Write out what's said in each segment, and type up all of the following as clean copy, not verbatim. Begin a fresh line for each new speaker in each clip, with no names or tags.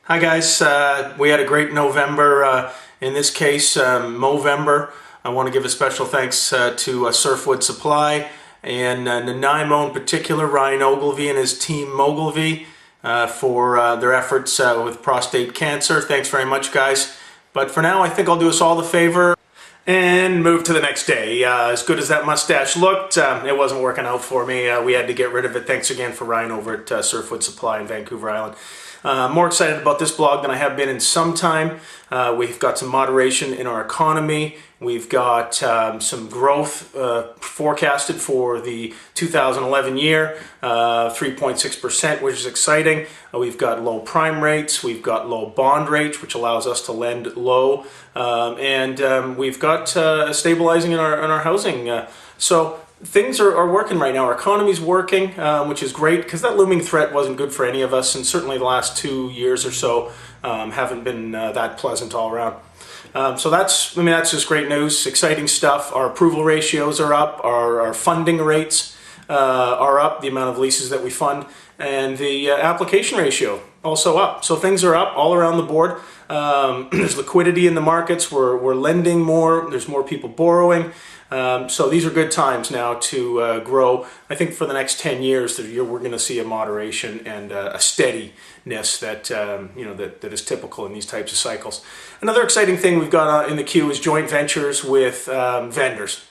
Hi guys, we had a great November, in this case Movember. I want to give a special thanks to Surfwood Supply and Nanaimo in particular, Ryan Ogilvy and his team Mogilvy for their efforts with prostate cancer. Thanks very much guys. But for now I think I'll do us all the favor and move to the next day. As good as that mustache looked, it wasn't working out for me. We had to get rid of it. Thanks again for Ryan over at Surfwood Supply in Vancouver Island. More excited about this blog than I have been in some time. We've got some moderation in our economy. We've got some growth forecasted for the 2011 year, 3.6%, which is exciting. We've got low prime rates. We've got low bond rates, which allows us to lend low. And we've got stabilizing in our housing. So things are working right now. Our economy's working, which is great because that looming threat wasn't good for any of us, and certainly the last 2 years or so haven't been that pleasant all around. So that's just great news, exciting stuff. Our approval ratios are up, our funding rates are up, the amount of leases that we fund, and the application ratio also up. So things are up all around the board. There's liquidity in the markets, we're lending more, there's more people borrowing. So these are good times now to grow. I think for the next 10 years we're going to see a moderation and a steadiness that that is typical in these types of cycles. Another exciting thing we've got in the queue is joint ventures with vendors.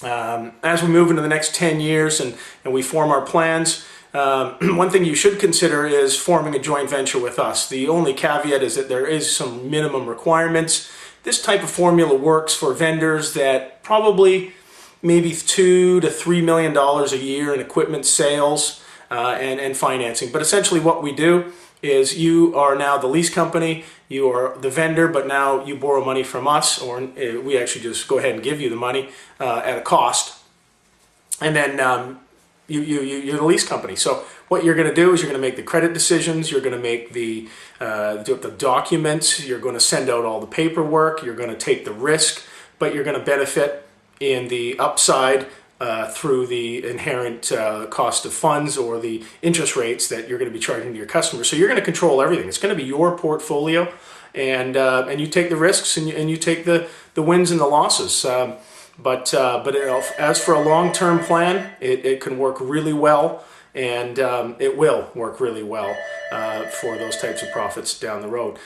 As we move into the next 10 years and we form our plans, one thing you should consider is forming a joint venture with us. The only caveat is that there is some minimum requirements. This type of formula works for vendors that probably maybe $2 to $3 million a year in equipment sales and financing. But essentially what we do is you are now the lease company, you are the vendor, but now you borrow money from us, or we actually just go ahead and give you the money at a cost. And then you're the lease company. So what you're going to do is you're going to make the credit decisions, you're going to make the documents, you're going to send out all the paperwork, you're going to take the risk, but you're going to benefit in the upside through the inherent cost of funds or the interest rates that you're going to be charging to your customers. So you're going to control everything. It's going to be your portfolio, and you take the risks and you take the wins and the losses. But as for a long-term plan, it can work really well, and it will work really well for those types of profits down the road.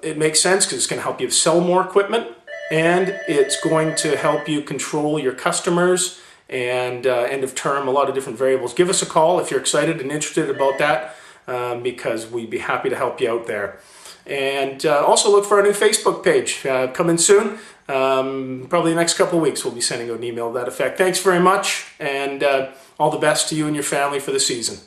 It makes sense because it's going to help you sell more equipment, and it's going to help you control your customers and end of term, a lot of different variables. Give us a call if you're excited and interested about that, because we'd be happy to help you out there. And also look for our new Facebook page coming soon. Probably the next couple of weeks we'll be sending out an email to that effect. Thanks very much, and all the best to you and your family for the season.